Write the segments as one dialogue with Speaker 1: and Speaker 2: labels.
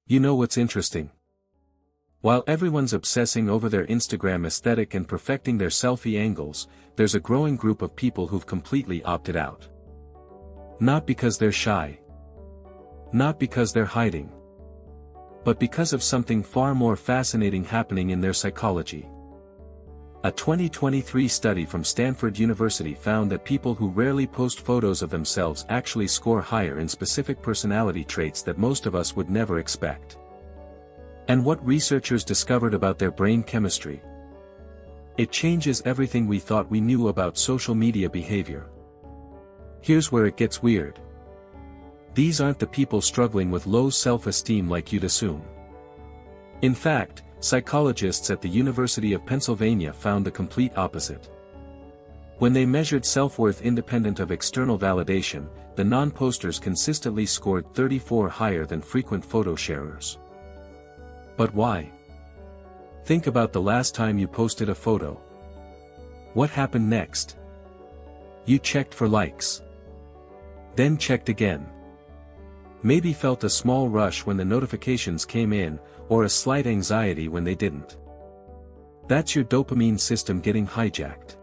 Speaker 1: You know what's interesting? While everyone's obsessing over their Instagram aesthetic and perfecting their selfie angles, there's a growing group of people who've completely opted out. Not because they're shy. Not because they're hiding. But because of something far more fascinating happening in their psychology. A 2023 study from Stanford University found that people who rarely post photos of themselves actually score higher in specific personality traits that most of us would never expect. And what researchers discovered about their brain chemistry? It changes everything we thought we knew about social media behavior. Here's where it gets weird. These aren't the people struggling with low self-esteem like you'd assume. In fact, psychologists at the University of Pennsylvania found the complete opposite. When they measured self-worth independent of external validation, the non-posters consistently scored 34 higher than frequent photo sharers. But why? Think about the last time you posted a photo. What happened next? You checked for likes. Then checked again. Maybe felt a small rush when the notifications came in, or a slight anxiety when they didn't. That's your dopamine system getting hijacked.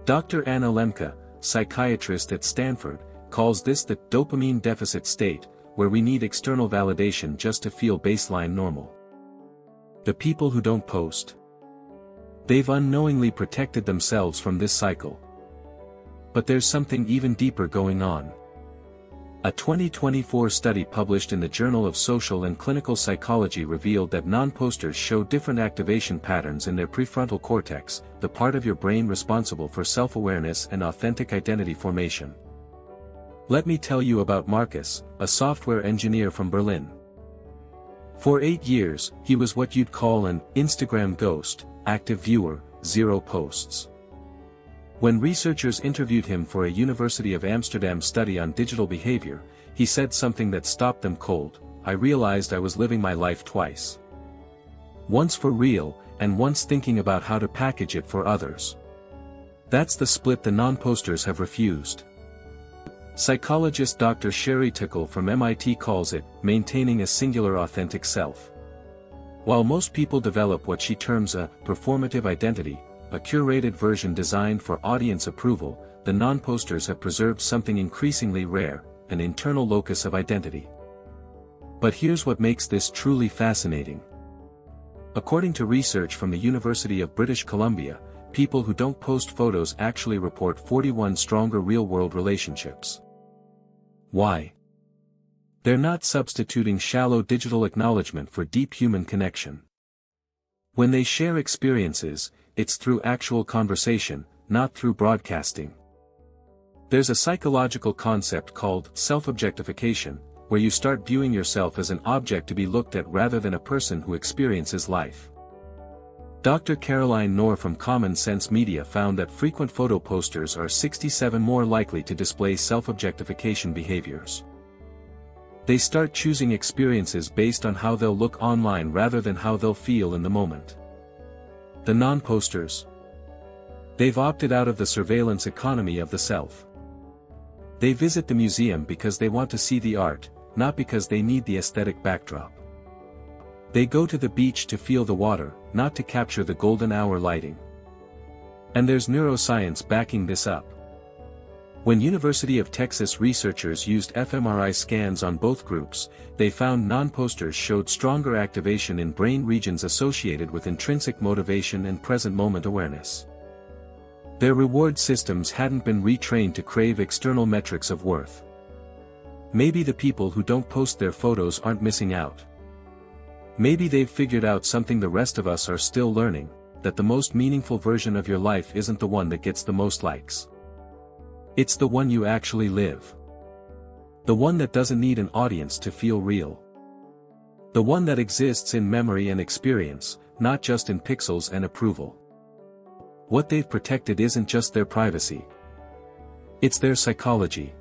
Speaker 1: Dr. Anna Lemke, psychiatrist at Stanford, calls this the dopamine deficit state, where we need external validation just to feel baseline normal. The people who don't post. They've unknowingly protected themselves from this cycle. But there's something even deeper going on. A 2024 study published in the Journal of Social and Clinical Psychology revealed that non-posters show different activation patterns in their prefrontal cortex, the part of your brain responsible for self-awareness and authentic identity formation. Let me tell you about Marcus, a software engineer from Berlin. For 8 years, he was what you'd call an Instagram ghost, active viewer, 0 posts. When researchers interviewed him for a University of Amsterdam study on digital behavior, he said something that stopped them cold. I realized I was living my life twice. Once for real, and once thinking about how to package it for others. That's the split the non-posters have refused. Psychologist Dr. Sherry Turkle from MIT calls it, maintaining a singular authentic self. While most people develop what she terms a performative identity, a curated version designed for audience approval, the non-posters have preserved something increasingly rare, an internal locus of identity. But here's what makes this truly fascinating. According to research from the University of British Columbia, people who don't post photos actually report 41 stronger real-world relationships. Why? They're not substituting shallow digital acknowledgement for deep human connection. When they share experiences, it's through actual conversation, not through broadcasting. There's a psychological concept called self-objectification, where you start viewing yourself as an object to be looked at rather than a person who experiences life. Dr. Caroline Knorr from Common Sense Media found that frequent photo posters are 67% more likely to display self-objectification behaviors. They start choosing experiences based on how they'll look online rather than how they'll feel in the moment. The non-posters. They've opted out of the surveillance economy of the self. They visit the museum because they want to see the art, not because they need the aesthetic backdrop. They go to the beach to feel the water, not to capture the golden hour lighting. And there's neuroscience backing this up. When University of Texas researchers used fMRI scans on both groups, they found non-posters showed stronger activation in brain regions associated with intrinsic motivation and present moment awareness. Their reward systems hadn't been retrained to crave external metrics of worth. Maybe the people who don't post their photos aren't missing out. Maybe they've figured out something the rest of us are still learning, that the most meaningful version of your life isn't the one that gets the most likes. It's the one you actually live. The one that doesn't need an audience to feel real. The one that exists in memory and experience, not just in pixels and approval. What they've protected isn't just their privacy. It's their psychology.